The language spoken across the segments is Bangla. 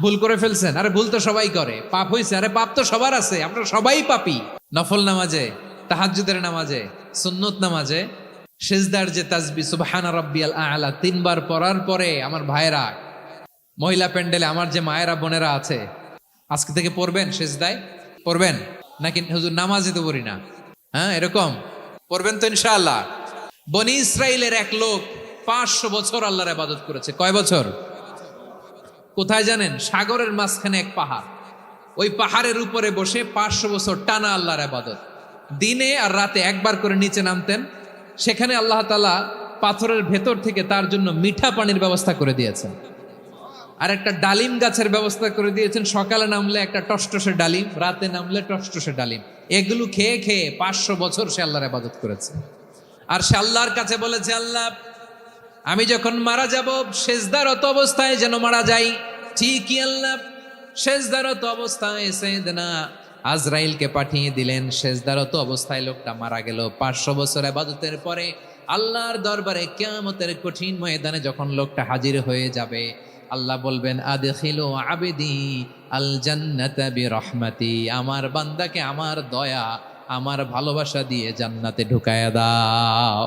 ভুল করে ফেলছেন, আরে ভুল তো সবাই করে। পাপ হয়েছে, আরে পাপ তো সবার আছে, আমরা সবাই পাপী। নফল নামাজে, তাহাজ্জুদের নামাজে, সুন্নত নামাজে সিজদার যে তাসবিহ সুবহানা রাব্বিয়াল আ'লা 3 বার পড়ার পরে আমার ভাইরা, মহিলা প্যান্ডেলে আমার যে মায়েরা বোনেরা আছে, আজকে থেকে পড়বেন, সিজদায় পড়বেন নাকি হুজুর নামাজে তো পড়ি না, হ্যাঁ এরকম পড়বেন তো ইনশাআল্লাহ। বনি ইসরাইলের এক লোক 500 বছর আল্লাহর ইবাদত করেছে। কয় বছর? কোথায় জানেন? সাগরের মাঝখানে এক পাহাড়, ওই পাহাড়ের উপরে বসে 500 বছর টানা আল্লাহর ইবাদত। দিনে আর রাতে একবার করে নিচে নামতেন। সেখানে আল্লাহ তাআলা পাথরের ভেতর থেকে তার জন্য মিঠা পানির ব্যবস্থা করে দিয়েছেন, আর একটা ডালিম গাছের ব্যবস্থা করে দিয়েছেন। সকালে নামলে একটা টসটসে ডালিম, রাতে নামলে টসটসে ডালিম। এগুলো খেয়ে খেয়ে 500 বছর সে আল্লাহর ইবাদত করেছে। আর সে আল্লাহর কাছে বলেছে, আল্লাহ আমি যখন মারা যাব সেজদারত অবস্থায় যেন মারা যাই। ঠিকই আল্লাহ সেজদারত অবস্থায় সাইয়েদনা আজরাইলকে পাঠিয়ে দিলেন। সেজদারত অবস্থায় লোকটা মারা গেল। 500 বছর ইবাদতের পরে আল্লাহর দরবারে কিয়ামতের কঠিন ময়দানে যখন লোকটা হাজির হয়ে যাবে, আল্লাহ বলবেন আদখিলু আবদি আল জান্নাতা বিরহমাতি, আমার বান্দাকে আমার দয়া, আমার ভালোবাসা দিয়ে জান্নাতে ঢুকায়া দাও।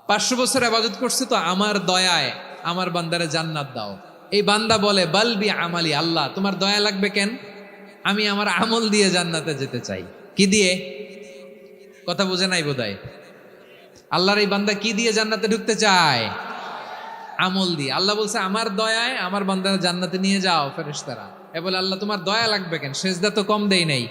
500 বছর ইবাদত করছে তো আমার দয়ায় আমার বান্দারে জান্নাত দাও। এই বান্দা বলে বালবি আমালি, আল্লাহ তোমার দয়া লাগবে কেন, আমি আমার আমল দিয়ে জান্নাতে যেতে চাই। কি দিয়ে? কথা বুঝে নাই বোধহয়। আল্লাহর এই বান্দা কি দিয়ে জান্নাতে ঢুকতে চায়? আমল দিয়ে। আল্লাহ বলছে আমার দয়ায় আমার বান্দারে জান্নাতে নিয়ে যাও ফেরেশতারা। এ বলে আল্লাহ তোমার দয়া লাগবে কেন, সেজদা তো কম দেই নাই,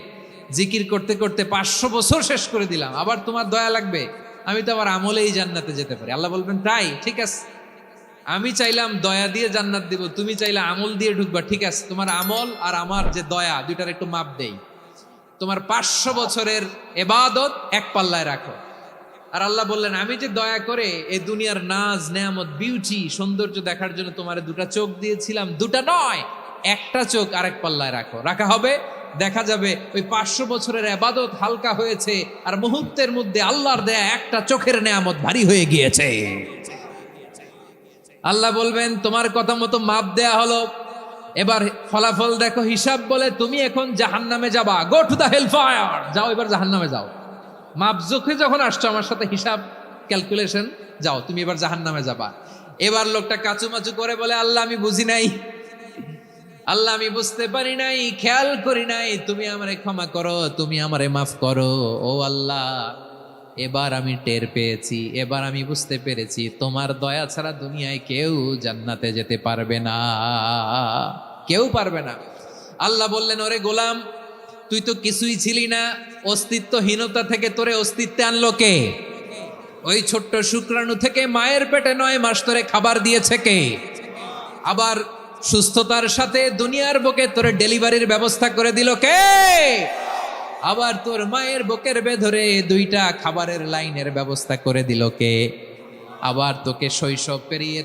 জিকির করতে করতে 500 বছর শেষ করে দিলাম, আবার তোমার দয়া লাগবে? আমি তো আবার আমলেই জান্নাতে যেতে পারি। আল্লাহ বলবেন তাই, ঠিক আছে, আমি চাইলাম দয়া দিয়ে জান্নাত দিব, তুমি চাইলে আমল দিয়ে ঢুকবা, ঠিক আছে, তোমার আমল আর আমার যে দয়া দুইটার একটু মাপ দেই। তোমার 500 বছরের ইবাদত এক পাল্লায় রাখো। আর আল্লাহ বললেন আমি যে দয়া করে এই দুনিয়ার নাজ নেয়ামত বিউটি সৌন্দর্য দেখার জন্য তোমার দুটা চোখ দিয়েছিলাম, দুটা নয় একটা চোখ আরেক পাল্লায় রাখো। রাখা হবে, দেখা যাবে ওই 500 বছরের ইবাদত হালকা হয়েছে, আর মুহূর্তের মধ্যে আল্লাহর দেয়া একটা চোখের নেয়ামত ভারী হয়ে গিয়েছে। আল্লাহ বলবেন তোমার কথা মতো মাপ দেয়া হলো, এবার ফলাফল দেখো, হিসাব বলে তুমি এখন জাহান্নামে যাবা, go to the hell fire, যাও এবার জাহান্নামে যাও। মাপ জোখে যখন আসছো আমার সাথে হিসাব ক্যালকুলেশন, যাও তুমি এবার জাহান্নামে যাবা। এবার লোকটা কাচুমাচু করে বলে আল্লাহ আমি বুঝি নাই, আল্লাহ আমি বুঝতে পারি নাই, খেয়াল করি নাই, তুমি আমারে ক্ষমা করো, তুমি আমারে মাফ করো। ও আল্লাহ এবার আমি টের পেয়েছি, এবার আমি বুঝতে পেরেছি তোমার দয়া ছাড়া দুনিয়ায় কেউ জান্নাতে যেতে পারবে না, কেউ পারবে না। আল্লাহ বললেন ওরে গোলাম তুই তো কিছুই ছিলি না, অস্তিত্বহীনতা থেকে তোরে অস্তিত্বে আনলো কে? ওই ছোট্ট শুক্রাণু থেকে মায়ের পেটে 9 মাস ধরে খাবার দিয়েছে কে? আবার সুস্থতার সাথে দুনিয়ার বুকে তোরে ডেলিভারির ব্যবস্থা করে দিল কে? আবার তোর মায়ের বুকের ভেতরে 2টা খাবারের লাইনের ব্যবস্থা করে দিল কে? আবার তোকে শৈশব পেরিয়ে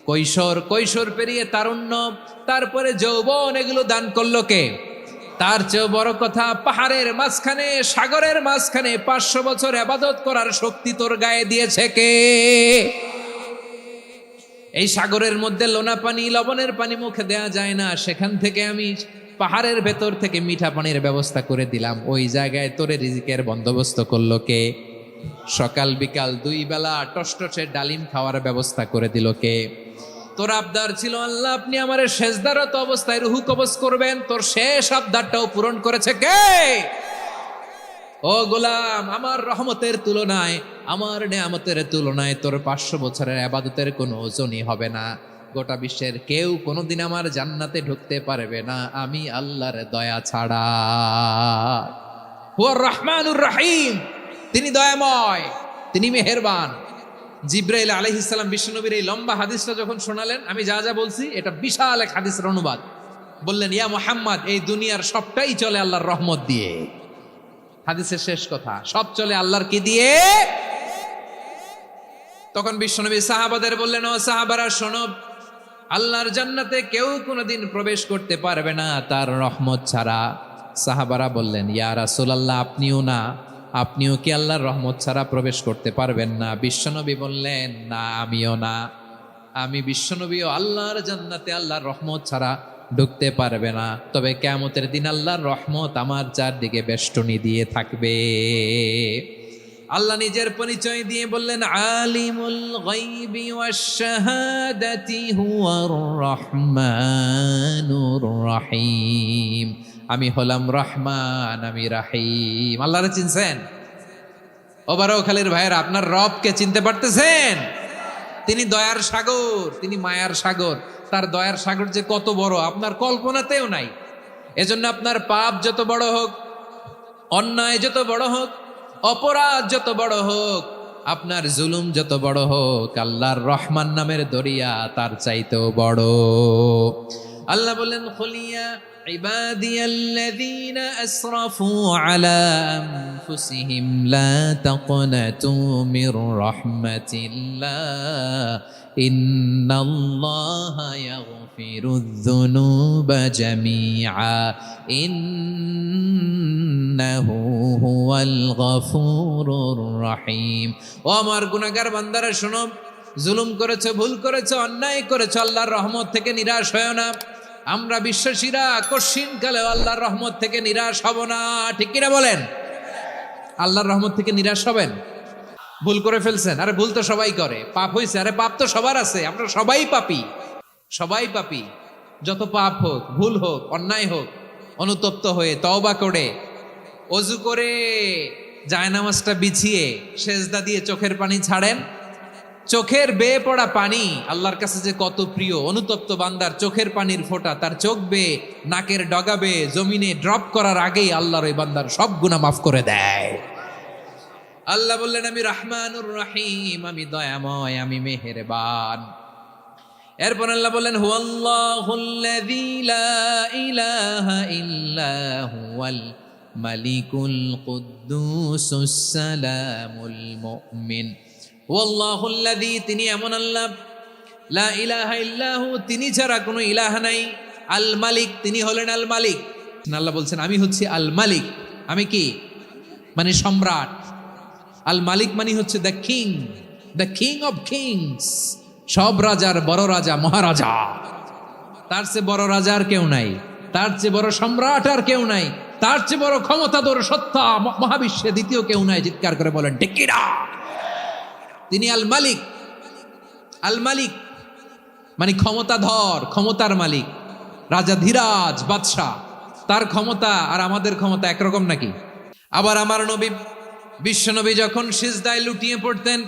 কৈশোর পেরিয়ে তারুণ্য, তারপরে যৌবন, এগুলো দান করলো কে? তার চেয়েও বড় কথা, পাহাড়ের মাঝখানে সাগরের মাঝখানে 500 বছর ইবাদত করার শক্তি তোর গায়ে দিয়েছে কে? এই সাগরের মধ্যে লোনা পানি লবণের পানি মুখে দেয়া যায় না, সেখান থেকে আমি পাহাড়ের ভেতর থেকে মিঠা পানির ব্যবস্থা করে দিলাম। ওই জায়গায় তোরে রিজিকের বন্দোবস্ত করলো কে? সকাল বিকাল 2 বেলা টসটসে ডালিম খাওয়ার ব্যবস্থা করে দিল কে? তোর আবদার ছিল আল্লাহ আপনি আমার সেজদারত অবস্থায় রুহু কবজ করবেন, তোর শেষ আবদারটাও পূরণ করেছে কে? ও গোলাম আমার রহমতের তুলনায়, আমার নেয়ামতের তুলনায় তোর 500 বছরের ইবাদতের কোনো ওজনই হবে না। গোটা বিশ্বের কেউ কোনোদিন আমার জান্নাতে ঢুকতে পারবে না আমি আল্লাহর দয়া ছাড়া। হুয়ার রহমানুর রহিম, তিনি দয়াময়, তিনি মেহেরবান। জিব্রাইল আলাইহিস সালাম বিশ্বনবীর এই লম্বা হাদিসটা যখন শোনালেন, আমি যা যা বলছি এটা বিশাল এক হাদিসের অনুবাদ। বললেন ইয়া মুহাম্মদ এই দুনিয়ার সবটাই চলে আল্লাহর রহমত দিয়ে। হাদিসের শেষ কথা, সব চলে আল্লাহর কি দিয়ে? তখন বিশ্বনবী সাহাবাদের বললেন ও সাহাবারা শোনো, আল্লাহর জান্নাতে কেউ কোনোদিন প্রবেশ করতে পারবে না তার রহমত ছাড়া। সাহাবারা বললেন ইয়া রাসূলুল্লাহ আপনিও না, আপনিও কি আল্লাহর রহমত ছাড়া প্রবেশ করতে পারবেন না? বিশ্বনবী বললেন না আমিও না, আমি বিশ্বনবীও আল্লাহর জান্নাতে আল্লাহর রহমত ছাড়া ঢুকতে পারবে না। তবে কিয়ামতের দিন আল্লাহর রহমত আমার চারদিকে বেষ্টনী দিয়ে থাকবে। আল্লাহ নিজের পরিচয় দিয়ে বললেন, আলিমুল গায়বি ওয়াশ শাহাদাতি হুয়ার রহমানুর রহিম। আমি হলাম রহমান, আমি রাহিম। আল্লাহরে চিনছেন? ও বারোখালীর ভাইয়েরা, আপনার রবকে চিনতে পারতেছেন? তিনি দয়ার সাগর, তিনি মায়ার সাগর। তার দয়ার সাগর যে কত বড় আপনার কল্পনাতেও নাই। এজন্য আপনার পাপ যত বড় হোক, অন্যায় যত বড় হোক, অপরাধ যত বড় হোক, আপনার জুলুম যত বড় হোক, আল্লাহর রহমান নামের দরিয়া তার চাইতেও বড়। আল্লাহ বলেন, খুলিয়া ইবাদিয়াল্লাযীনা আসরাফু আলা আনফুসিহিম লা তাকনাতু মির রাহমাতিল্লাহ ইন্নাল্লাহা ইয়াগফিরুয যুনুবা জামিআ ইন্নাহু হুয়াল গফুরুর রহিম। ও আমার গুনাহগার বান্দারা শোনো, জুলুম করেছো, ভুল করেছো, অন্যায় করেছো, আল্লাহর রহমত থেকে নিরাশ হয়ো না। আমরা বিশ্বাসীরা কশিনকালে আল্লাহর রহমত থেকে নিরাশ হব না। ঠিক কিনা বলেন? আল্লাহর রহমত থেকে নিরাশ হবেন? ভুল করে ফেলছেন, আরে ভুল তো সবাই করে। পাপ হয়েছে, আরে পাপ তো সবার আছে। আমরা সবাই পাপী, সবাই পাপী। যত পাপ হোক, ভুল হোক, অন্যায় হোক, অনুতপ্ত হয়ে তওবা করে, অজু করে, জায়নামাজটা বিছিয়ে সেজদা দিয়ে চোখের পানি ছাড়েন। চোখের বেয়ে পড়া পানি আল্লাহর কাছে যে কত প্রিয়। অনুতপ্ত বান্দার চোখের পানির ফোঁটা তার চোখ বেয়ে, নাকের ডগা বেয়ে জমিনে ড্রপ করার আগেই আল্লাহর ওই বান্দার সব গুনাহ মাফ করে দেয়। আল্লাহ বললেন, আমি রহমানুর রহিম, আমি দয়াময়, আমি মেহেরবান। এরপর আল্লাহ বললেন, হুয়াল্লাহুল্লাযী লা ইলাহা ইল্লা হুয়াল মালিকুল কুদ্দুসুস সালামুল মুমিন। ওয়াল্লাহুল্লাযী, তিনি এমন আল্লাহ, লা ইলাহা ইল্লাহু, তিনি ছাড়া কোনো ইলাহ নাই। আল মালিক, তিনি হলেন আল মালিক। আল্লাহ বলছেন, আমি হচ্ছি আল মালিক। আমি কি? মানে সম্রাট। আল মালিক মানে হচ্ছে the king, the king of kings. সব রাজার বড় রাজা, মহারাজা। তার চেয়ে বড় রাজা আর কেউ নাই, তার চেয়ে বড় সম্রাট আর কেউ নাই, তার চেয়ে বড় ক্ষমতাধর সত্তা মহাবিশ্বে দ্বিতীয় কেউ নাই। চিৎকার করে বলেন ঠিক কিনা? তিনি আল মালিক। আল মালিক মানে ক্ষমতাধর, ক্ষমতার মালিক, রাজা ধীরাজ বাদশাহ। তার ক্ষমতা আর আমাদের ক্ষমতা একরকম নাকি? আবার আমার নবী, বিশ্ব নবী যখন সিজদায় লুটিয়ে পড়তেন,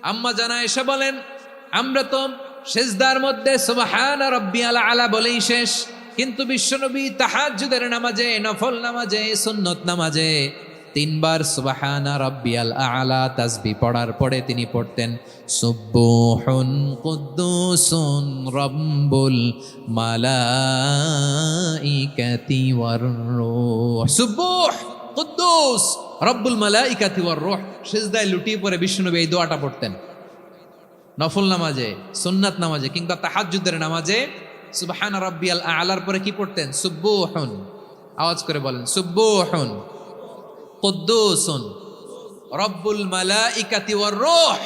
আম্মা জানা এসে বলেন, আমরা তো সিজদার মধ্যে সুবহানা রাব্বিয়াল আলা বলেই শেষ, কিন্তু বিশ্ব নবী তাহাজ্জুদের নামাজে, নফল নামাজে, সুন্নত নামাজে 3 বার সুবহানা রাব্বিয়াল আলা তাসবিহ পড়ার পরে তিনি পড়তেন, সুবহুন কুদ্দুসুন রাব্বুল মালাইকাতি ওয়ার রূহ। সুবহ কুদ্দুস রব্বুল মালাইকাতি ওয়ার রূহ। সিজদায় লুটিয়ে পড়ে বিশ্বনবী এই দোয়াটা পড়তেন। নফল নামাজে, সুন্নাত নামাজে কিংবা তাহাজ্জুদের নামাজে সুবহানা রাব্বিয়াল আলার পরে কি পড়তেন? সুবহুন। আওয়াজ করে বলেন, সুবহুন কুদ্দুসুন রব্বুল মালাইকাতি ওয়ার রূহ।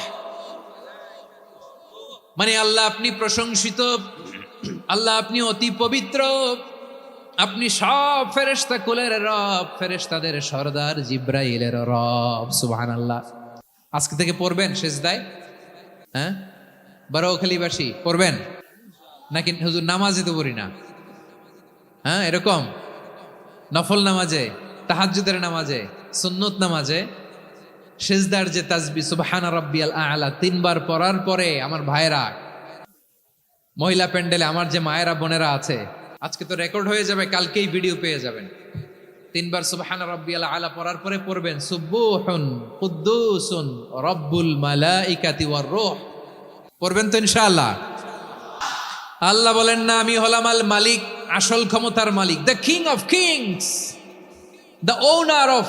মানে আল্লাহ আপনি প্রশংসিত, আল্লাহ আপনি অতি পবিত্র, আপনি সব ফেরেশতা কুলের রব, ফেরেশতাদের সরদার জিব্রাইলের রব। সুবহানাল্লাহ। আজকে থেকে পড়বেন সিজদায়? হ্যাঁ, বারোখালীবাসী পড়বেন নাকি? হুজুর নামাজে তো পড়ি না। হ্যাঁ, এরকম নফল নামাজে, তাহাজ্জুদের নামাজে, সুন্নত নামাজে সিজদার যে তাসবিহ সুবহানা রাব্বিয়াল আ'লা 3 বার পড়ার পরে আমার ভাইরা, মহিলা প্যান্ডেলে আমার যে মায়েরা বোনেরা আছে, আজকে তো রেকর্ড হয়ে যাবে, কালকেই ভিডিও পেয়ে যাবেন। 3 বার সুবহানা রাব্বিয়াল আ'লা পড়ার পরে পড়বেন সুবহুন কুদ্দুসুন রব্বুল মালাইকাতি ওয়ার রূহ। পড়বেন তো ইনশাআল্লাহ? আল্লাহ বলেন না, আমি হলাম আল মালিক, আসল ক্ষমতার মালিক, the king of kings, the owner of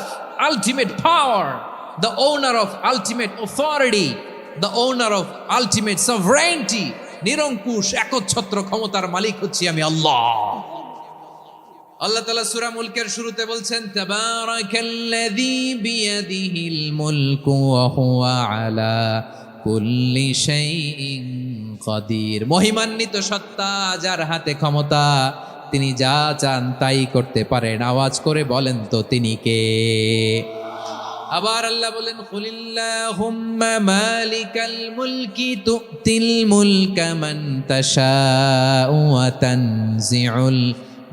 ultimate power, the owner of ultimate authority, the owner of ultimate sovereignty, নিরঙ্কুশ একচ্ছত্র ক্ষমতার মালিক হচ্ছি আমি আল্লাহ। আল্লাহ তাআলা সূরা মুলকের শুরুতে বলছেন, তাবারাকাল্লাযী বিয়াদিহিল মুলকু ওয়া হুয়া আলা কুল্লি শাইইন কাদির। মহিমান্বিত সত্তা, যার হাতে ক্ষমতা, তিনি যা চান তাই করতে পারেন। আওয়াজ করে বলেন তো তিনি কে? আবার আল্লাহ বলেন, কুলিল্লাহুম্মা মালিকাল মুলকি তুতিল মুলকা মান তাশাউ ওয়া তানজিউল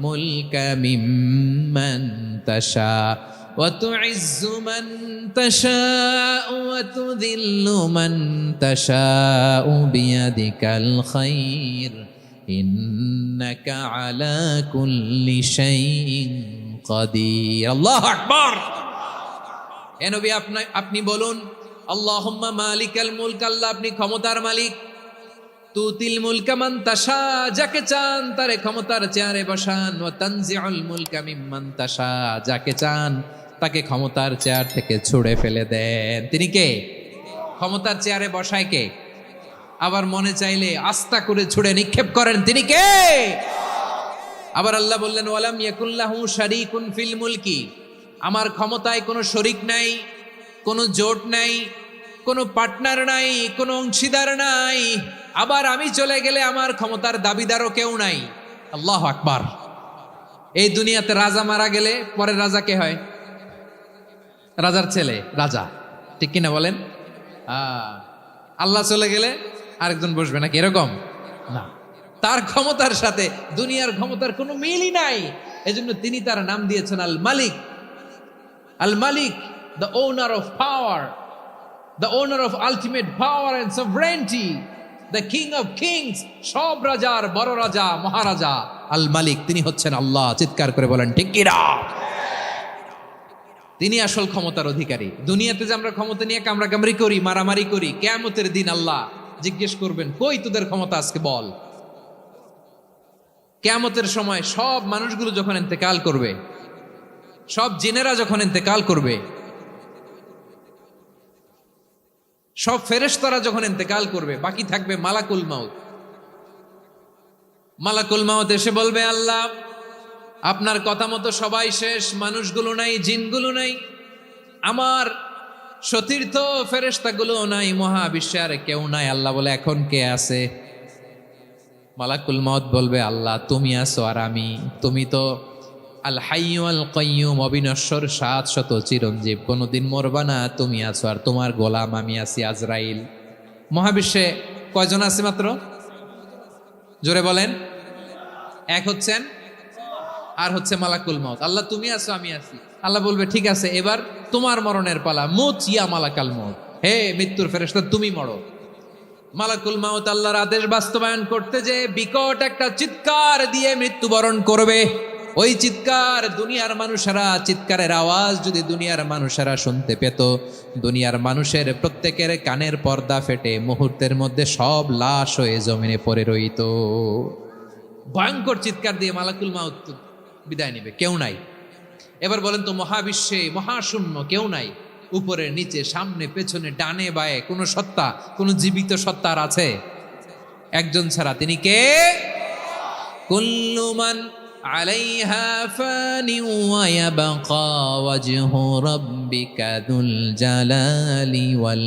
মুলকা মিম্মান তাশা ওয়া তুইজ্জু মান তাশাউ ওয়া তুযিল্লু মান তাশাউ বিয়াদিকাল খায়র ইন্নাকা আলা কুল্লি শাইইন কাদির। আল্লাহু আকবার। হে নবী, আপনি বলুন, আল্লাহুম্মা মালিকাল মুলক, আল্লাহ আপনি ক্ষমতার মালিক। তুতিল মুলকা মান তাশা, যাকে চান তারে ক্ষমতার চেয়ারে বসান। ওয়া তানজিউল মুলকা মিম্মান তাশা, যাকে চান তাকে ক্ষমতার চেয়ার থেকে ছুঁড়ে ফেলে দেন। তিনি কে? ক্ষমতার চেয়ারে বসায় কে? আবার মনে চাইলে আস্থা করে ছুঁড়ে নিক্ষেপ করেন, তিনি কে? আবার আল্লাহ বললেন, ওয়ালাম ইয়াকুল্লাহু শারীকুন ফিল মুলকি, আমার ক্ষমতায় কোনো শরিক নাই, কোনো জোট নাই, কোনো পার্টনার নাই, কোনো অংশীদার নাই। আবার আমি চলে গেলে আমার ক্ষমতার দাবিদারও কেউ নাই। আল্লাহু আকবার। এই দুনিয়াতে রাজা মারা গেলে পরে রাজা কে হয়? রাজার ছেলে রাজা, ঠিক কিনা বলেন? আল্লাহ চলে গেলে আরেকজন বসবে নাকি? এরকম না, তার ক্ষমতার সাথে দুনিয়ার ক্ষমতার কোনো মিলই নাই। এজন্য তিনি তার নাম দিয়েছেন আল মালিক। আল মালিক, the owner of power, the owner of ultimate power and sovereignty, the king of kings, সব রাজার বড় রাজা, মহারাজা আল মালিক, তিনি হচ্ছেন আল্লাহ। চিৎকার করে বলেন ঠিক কি না? তিনি আসল ক্ষমতার অধিকারী। দুনিয়াতে যে আমরা ক্ষমতা নিয়ে কামড়াকামড়ি করি, মারামারি করি, কিয়ামতের দিন আল্লাহ জিজ্ঞেস করবেন, কই তোদের ক্ষমতা আজকে বল। কিয়ামতের সময় সব মানুষগুলো যখন ইন্তেকাল করবে, সব জিনেরা যখন ইন্তেকাল করবে, সব ফেরেশতারা যখন ইন্তেকাল করবে, বাকি থাকবে মালাকুল মাউত। মালাকুল মাউত এসে বলবে, আল্লাহ আপনার কথা মতো সবাই শেষ, মানুষগুলো নাই, জিনগুলো নাই, আমার সতীর্থ ফেরেশতাগুলো নাই, মহাবিশ্বে আর কেউ নাই। আল্লাহ বলে, এখন কে আছে? মালাকুল মাউত বলবে, আল্লাহ তুমি আছো আর আমি। তুমি তো আল হাইয়্যু আল কাইয়্যুম, অবিনশ্বর, শাশ্বত, চিরঞ্জীব, কোনোদিন মরবা না, তুমি আছো আর তোমার গোলাম আমি আছি আজরাইল। মহাবিশ্বে কয়জন আছে মাত্র? জোরে বলেন। এক হচ্ছেন আর হচ্ছে মালাকুল মাউত। আল্লাহ তুমি আছো আমি আছি। আল্লাহ বলবে, ঠিক আছে, এবার তোমার মরণের পালা, মুত ইয়া মালাকাল মাউত, হে মৃত্যুর ফেরেশতা তুমি মরো। মালাকুল মাউত আল্লাহর আদেশ বাস্তবায়ন করতে যে বিকট একটা চিৎকার দিয়ে মৃত্যুবরণ করবে। ওই চিৎকার দুনিয়ার মানুষেরা, চিৎকারের আওয়াজ যদি দুনিয়ার মানুষেরা শুনতে পেত, দুনিয়ার মানুষের প্রত্যেকের কানের পর্দা ফেটে মুহূর্তের মধ্যে সব লাশ হয়ে জমিনে পড়ে রইত। ভয়ঙ্কর চিৎকার দিয়ে মালাকুল মাউত বিদায় নেবে, কেউ নাই। এবার বলেন তো, মহাবিশ্বে মহাশূন্য, কেউ নাই, উপরে নিচে, সামনে পেছনে, ডানে বায়ে কোনো সত্তা, কোনো জীবিত সত্তার আছে? একজন ছাড়া, তিনি কে? কুল্লু মান আলাইহা ফানি ওয়া ইয়াবকা ওয়াজহু রাব্বিকা যুল জালালি ওয়াল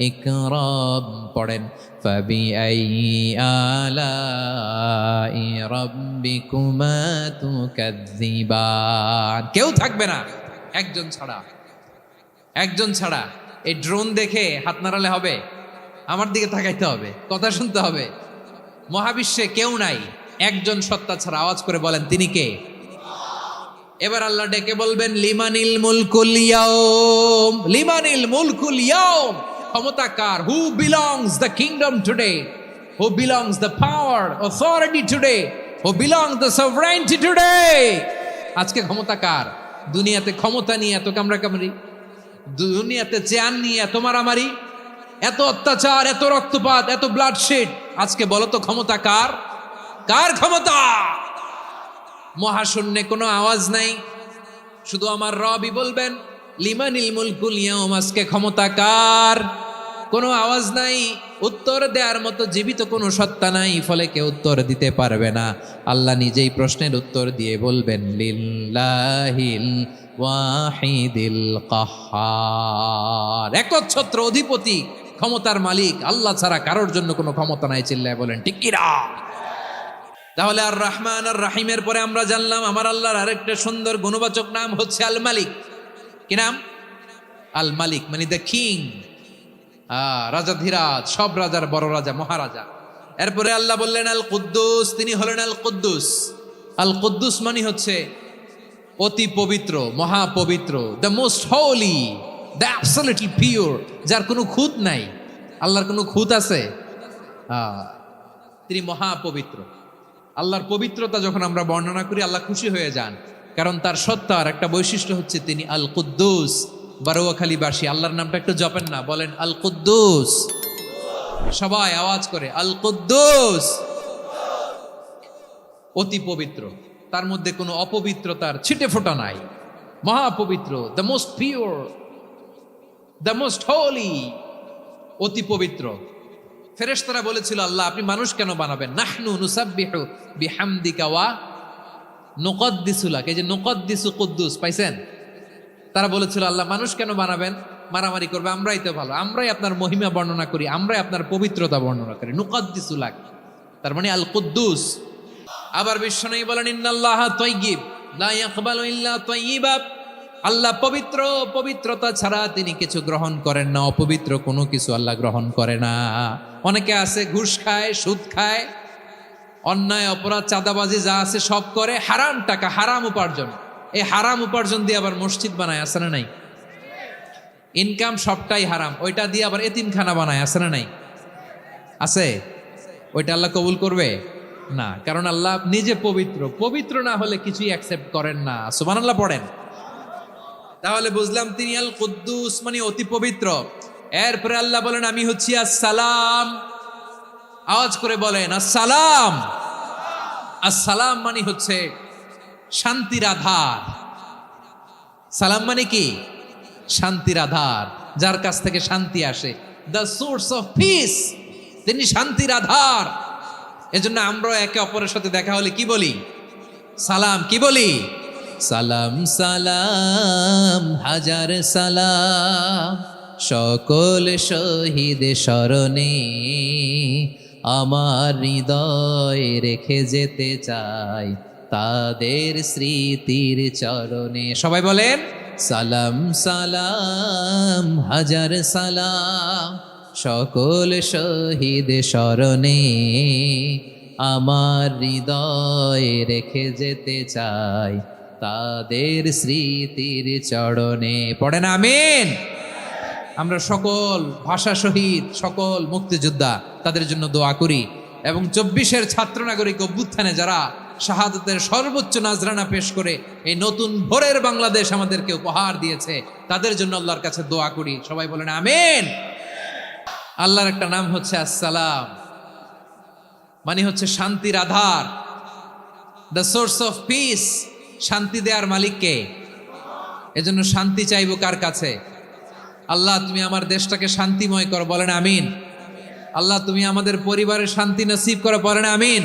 ইকরাম। পড়েন, ফাবিআইয়ি আলাই রাব্বিকুমা তুকাযযিবান। কেউ থাকবে না একজন ছাড়া, একজন ছাড়া। এই ড্রোন দেখে হাত নাড়ালে হবে? আমার দিকে তাকাইতে হবে, কথা শুনতে হবে। মহাবিশ্বে কেউ নাই, একজন সত্তা ছাড়া। আওয়াজ করে বলেন, তিনি কে? এবার আল্লাহ ডেকে বলবেন, লিমানিল মুলকুল ইয়াউম, লিমানিল মুলকুল ইয়াউম। ক্ষমতা কার? Who belongs the kingdom today, who belongs the power authority today, who belongs the sovereignty today. আজকে ক্ষমতা কার? দুনিয়াতে ক্ষমতা নিয়ে এত কামড়াকামড়ি, দুনিয়াতে চেয়ার নিয়ে এত মারামারি, এত অত্যাচার, এত রক্তপাত, এত ব্লাডশেড। আজকে বলো তো ক্ষমতা কার? কার ক্ষমতা? মহাশূন্যে কোনো আওয়াজ নাই, শুধু আমার রবই বলবেন, লিমানিল মুলকুল ইয়াউম। আজকে ক্ষমতা কার? কোনো আওয়াজ নাই, উত্তর দেওয়ার মতো জীবিত কোনো সত্তা নাই, ফলে কেউ উত্তর দিতে পারবে না। আল্লাহ নিজেই প্রশ্নের উত্তর দিয়ে বলবেন, লিল্লাহিল ওয়াহিদিল কাহ্হার। একচ্ছত্র অধিপতি, ক্ষমতার মালিক আল্লাহ ছাড়া কারোর জন্য কোনো ক্ষমতা নাই, চিল্লায় বলেন ঠিক কি না? তাহলে আর রহমান আর রাহিমের পরে আমরা জানলাম আমার আল্লাহর আরেকটা সুন্দর গুণবাচক নাম হচ্ছে আল মালিক। কি নাম? আল মালিক, মানে দ্য কিং, রাজাধিরাজ, সব রাজার বড় রাজা, মহারাজা। এরপরে আল্লাহ বললেন আল কুদ্দুস, তিনি হলেন আল কুদ্দুস। আল কুদ্দুস মানে হচ্ছে অতি পবিত্র, মহাপবিত্র, the most holy, the absolutely pure, যার কোনো খুঁত নাই। আল্লাহর কোনো খুঁত আছে? তিনি মহাপবিত্র। আল্লাহর পবিত্রতা যখন আমরা বর্ণনা করি আল্লাহ খুশি হয়ে যান, কারণ তার সত্তার একটা বৈশিষ্ট্য হচ্ছে তিনি আল কুদ্দুস। বারোয়াখালীবাসী আল্লাহর নামটা একটু জপেন না, বলেন আল কুদ্দুস, সবাই আওয়াজ করে আল কুদ্দুস। অতি পবিত্র, তার মধ্যে কোনো অপবিত্রতার ছিটে ফোঁটা নাই, মহাপবিত্র, the most pure, the most holy, অতি পবিত্র। ফেরেশতারা বলেছিল আল্লাহ আপনি মানুষ কেন বানাবেন? নাহনু নুসাব্বিহু বিহামদিকা ওয়া নুকদ্দিসু লাক। এই যে নুকদ্দিসু কুদ্দুস পাইছেন? তারা বলেছিল আল্লাহ মানুষ কেন বানাবেন, মারামারি করবে, আমরাই তো ভালো, আমরাই আপনার মহিমা বর্ণনা করি, আমরাই আপনার পবিত্রতা বর্ণনা করি। নুকদ্দিসু লাক, তার মানে আল কুদ্দুস। আবার বিশ্বনবী বলেন ইন্নাল্লাহা তাইয়্যিব লা ইয়াকবালু ইল্লা তাইয়্যিবা। আল্লাহ পবিত্র, পবিত্রতা ছাড়া তিনি কিছু গ্রহণ করেন না, অপবিত্র কোনো কিছু আল্লাহ গ্রহণ করে না। অনেকে আছে ঘুষ খায়, সুদ খায়, অন্যায় অপরাধ চাঁদাবাজি যা আছে সব করে, হারাম টাকা, হারাম উপার্জন। এই হারাম উপার্জন দিয়ে আবার মসজিদ বানায়, আছে না নাই? ইনকাম সবটাই হারাম, ওইটা দিয়ে আবার এতিমখানা বানায়, আছে না নাই? আছে। ওইটা আল্লাহ কবুল করবে না, কারণ আল্লাহ নিজে পবিত্র। পবিত্র না হলে কিছুই অ্যাকসেপ্ট করেন না। সুবহানাল্লাহ পড়েন। তাহলে বুঝলাম তিনি আল কুদ্দুস মানে অতি পবিত্র। এরপরে আল্লাহ বলেন আমি হচ্ছি আসসালাম। আওয়াজ করে বলেন আসসালাম। আসসালাম মানে হচ্ছে শান্তির আধার। সালাম মানে কি? শান্তির আধার, যার কাছ থেকে শান্তি আসে, দ্য সোর্স অফ পিস। তিনি শান্তির আধার। এজন্য আমরা একে অপরের সাথে দেখা হলে কি বলি? সালাম। কি বলি? সালাম সালাম হাজার সালাম, সকল শহীদ স্মরণে আমার হৃদয় রেখে যেতে চাই তাদের স্মৃতির চরণে। সবাই বলেন সালাম সালাম হাজার সালাম, সকল শহীদ স্মরণে আমার হৃদয় রেখে যেতে চাই তাদের স্মৃতির চরণে। পড়েন আমিন। আমরা সকল ভাষা শহীদ, সকল মুক্তিযোদ্ধা, তাদের জন্য দোয়া করি। এবং 24-এর ছাত্র নাগরিক অভ্যুত্থানে যারা শাহাদাতের সর্বোচ্চ নাজরানা পেশ করে এই নতুন ভোরের বাংলাদেশ আমাদেরকে উপহার দিয়েছে, তাদের জন্য আল্লাহর কাছে দোয়া করি। সবাই বলেন আমিন। আল্লাহর একটা নাম হচ্ছে আসসালাম, মানে হচ্ছে শান্তির আধার, দ্য সোর্স অফ পিস। শান্তি দেওয়ার মালিককে। এজন্য শান্তি চাইবো কার কাছে? আল্লাহ তুমি আমার দেশটাকে শান্তিময় করো, বলেন আমিন। আল্লাহ তুমি আমাদের পরিবারের শান্তি নসিব করো, পড়েন আমিন।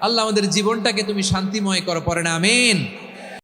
আল্লাহ আমাদের জীবনটাকে তুমি শান্তিময় করো, পড়েন আমিন।